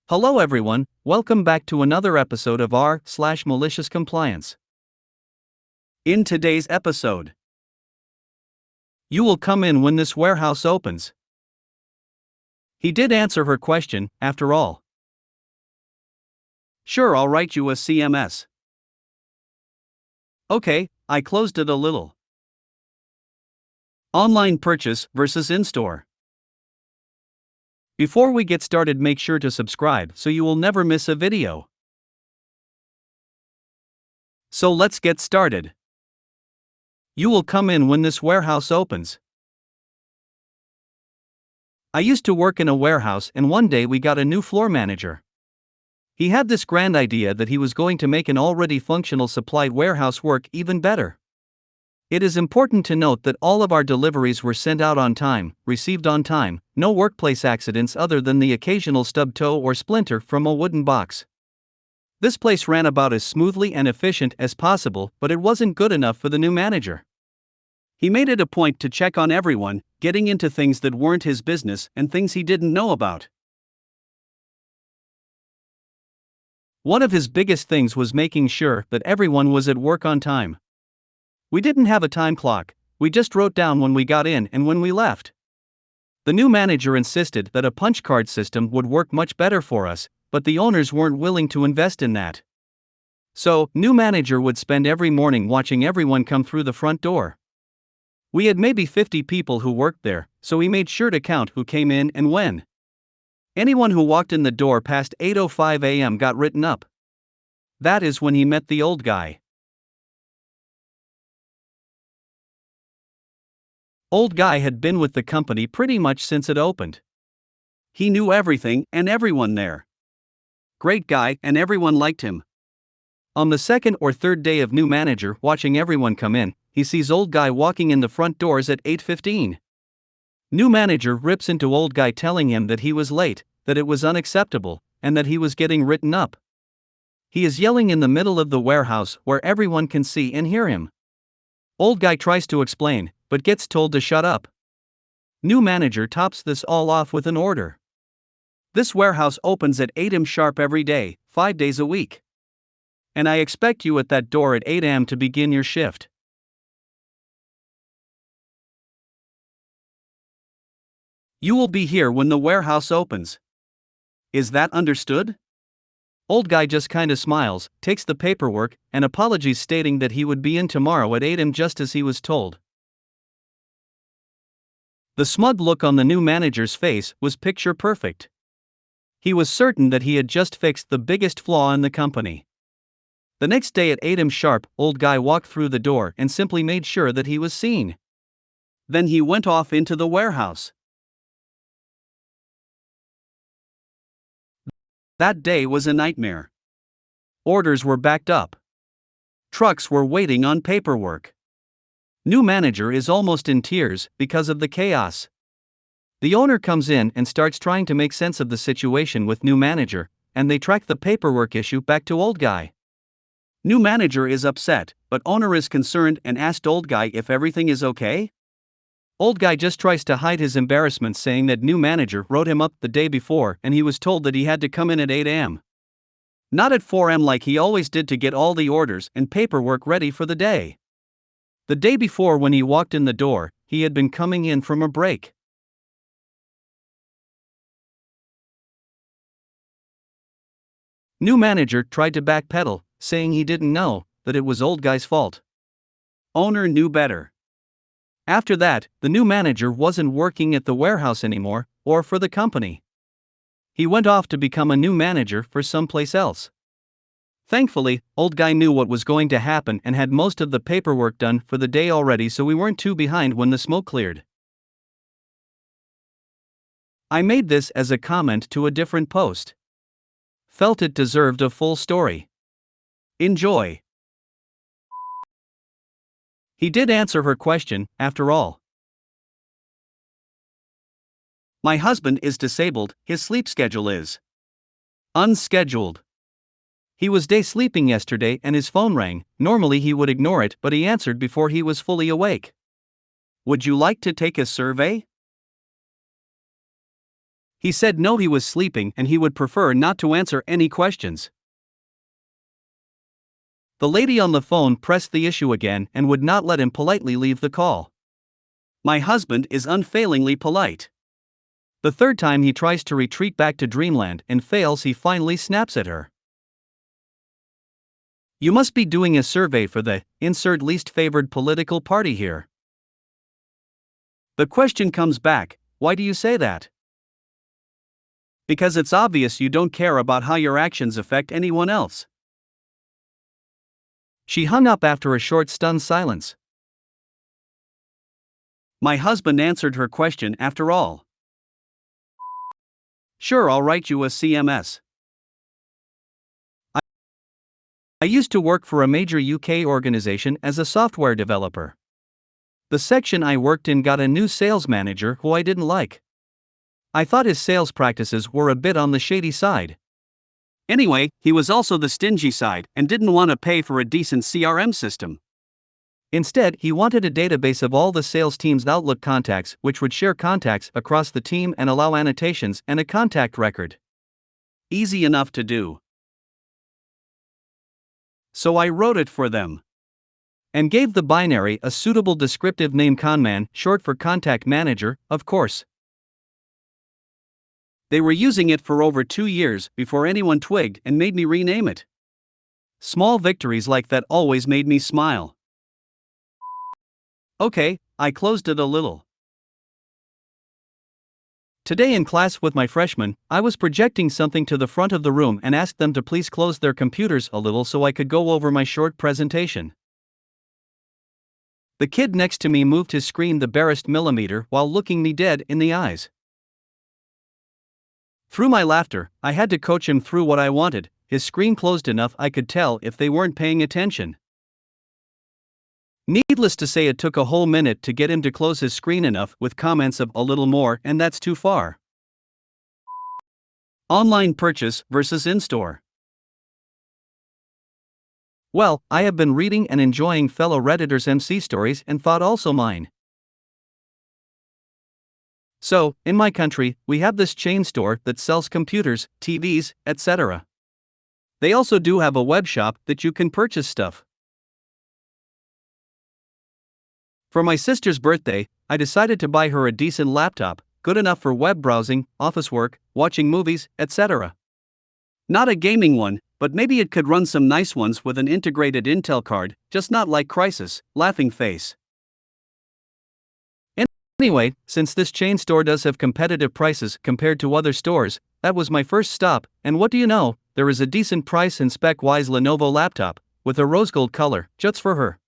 Hello everyone, welcome back to another episode of r/Malicious Compliance. In today's episode, you will come in when this warehouse opens. He did answer her question, after all. Sure, I'll write you a CMS. Okay, I closed it a little. Online purchase versus in-store. Before we get started, make sure to subscribe so you will never miss a video. So let's get started. You will come in when this warehouse opens. I used to work in a warehouse, and one day we got a new floor manager. He had this grand idea that he was going to make an already functional supply warehouse work even better. It is important to note that all of our deliveries were sent out on time, received on time, no workplace accidents other than the occasional stub toe or splinter from a wooden box. This place ran about as smoothly and efficient as possible, but it wasn't good enough for the new manager. He made it a point to check on everyone, getting into things that weren't his business and things he didn't know about. One of his biggest things was making sure that everyone was at work on time. We didn't have a time clock, we just wrote down when we got in and when we left. The new manager insisted that a punch card system would work much better for us, but the owners weren't willing to invest in that. So, new manager would spend every morning watching everyone come through the front door. We had maybe 50 people who worked there, so he made sure to count who came in and when. Anyone who walked in the door past 8:05 a.m. got written up. That is when he met the old guy. Old guy had been with the company pretty much since it opened. He knew everything and everyone there. Great guy, and everyone liked him. On the second or third day of new manager watching everyone come in, he sees old guy walking in the front doors at 8:15. New manager rips into old guy telling him that he was late, that it was unacceptable, and that he was getting written up. He is yelling in the middle of the warehouse where everyone can see and hear him. Old guy tries to explain, but gets told to shut up. New manager tops this all off with an order. This warehouse opens at 8 a.m. sharp every day, 5 days a week. And I expect you at that door at 8 a.m. to begin your shift. You will be here when the warehouse opens. Is that understood? Old guy just kinda smiles, takes the paperwork, and apologies, stating that he would be in tomorrow at 8 a.m. just as he was told. The smug look on the new manager's face was picture perfect. He was certain that he had just fixed the biggest flaw in the company. The next day at 8 a.m. sharp, old guy walked through the door and simply made sure that he was seen. Then he went off into the warehouse. That day was a nightmare. Orders were backed up. Trucks were waiting on paperwork. New manager is almost in tears because of the chaos. The owner comes in and starts trying to make sense of the situation with new manager, and they track the paperwork issue back to old guy. New manager is upset, but owner is concerned and asked old guy if everything is okay. Old guy just tries to hide his embarrassment, saying that new manager wrote him up the day before and he was told that he had to come in at 8 a.m. Not at 4 a.m. like he always did, to get all the orders and paperwork ready for the day. The day before, when he walked in the door, he had been coming in from a break. New manager tried to backpedal, saying he didn't know, that it was old guy's fault. Owner knew better. After that, the new manager wasn't working at the warehouse anymore, or for the company. He went off to become a new manager for someplace else. Thankfully, old guy knew what was going to happen and had most of the paperwork done for the day already, so we weren't too behind when the smoke cleared. I made this as a comment to a different post. Felt it deserved a full story. Enjoy. He did answer her question, after all. My husband is disabled, his sleep schedule is unscheduled. He was day sleeping yesterday and his phone rang. Normally he would ignore it, but he answered before he was fully awake. Would you like to take a survey? He said no, he was sleeping and he would prefer not to answer any questions. The lady on the phone pressed the issue again and would not let him politely leave the call. My husband is unfailingly polite. The third time he tries to retreat back to dreamland and fails, he finally snaps at her. You must be doing a survey for the insert least favored political party here. The question comes back, why do you say that? Because it's obvious you don't care about how your actions affect anyone else. She hung up after a short stunned silence. My husband answered her question after all. Sure, I'll write you a CMS. I used to work for a major UK organization as a software developer. The section I worked in got a new sales manager who I didn't like. I thought his sales practices were a bit on the shady side. Anyway, he was also the stingy side and didn't want to pay for a decent CRM system. Instead, he wanted a database of all the sales team's Outlook contacts, which would share contacts across the team and allow annotations and a contact record. Easy enough to do. So I wrote it for them. And gave the binary a suitable descriptive name, conman, short for contact manager, of course. They were using it for over 2 years before anyone twigged and made me rename it. Small victories like that always made me smile. Okay, I closed it a little. Today in class with my freshmen, I was projecting something to the front of the room and asked them to please close their computers a little so I could go over my short presentation. The kid next to me moved his screen the barest millimeter while looking me dead in the eyes. Through my laughter, I had to coach him through what I wanted. His screen closed enough I could tell if they weren't paying attention. Needless to say, it took a whole minute to get him to close his screen enough with comments of a little more and that's too far. Online purchase versus in-store. Well, I have been reading and enjoying fellow Redditors' MC stories and thought also mine. So, in my country, we have this chain store that sells computers, TVs, etc. They also do have a web shop that you can purchase stuff. For my sister's birthday, I decided to buy her a decent laptop, good enough for web browsing, office work, watching movies, etc. Not a gaming one, but maybe it could run some nice ones with an integrated Intel card, just not like Crysis, laughing face. Anyway, since this chain store does have competitive prices compared to other stores, that was my first stop, and what do you know, there is a decent price and spec-wise Lenovo laptop, with a rose gold color, just for her.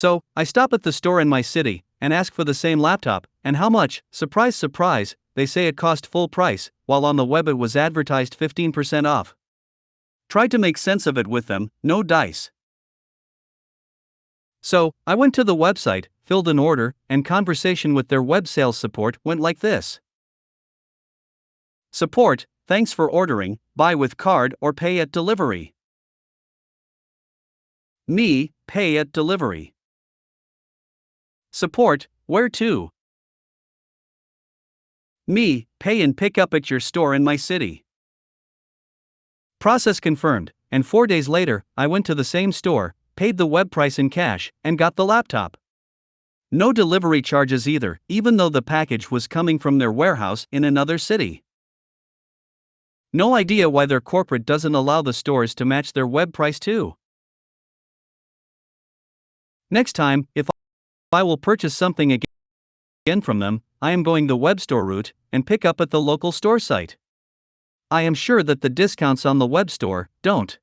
So, I stop at the store in my city, and ask for the same laptop, and how much. Surprise surprise, they say it cost full price, while on the web it was advertised 15% off. Tried to make sense of it with them, no dice. So, I went to the website, filled an order, and conversation with their web sales support went like this. Support, thanks for ordering, buy with card or pay at delivery. Me, pay at delivery. Support, where to? Me, pay and pick up at your store in my city. Process confirmed, and 4 days later, I went to the same store, paid the web price in cash, and got the laptop. No delivery charges either, even though the package was coming from their warehouse in another city. No idea why their corporate doesn't allow the stores to match their web price too. Next time, if I will purchase something again from them, I am going the web store route and pick up at the local store site. I am sure that the discounts on the web store don't.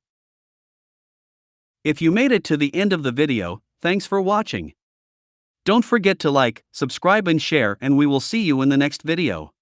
If you made it to the end of the video, thanks for watching. Don't forget to like, subscribe and share, and we will see you in the next video.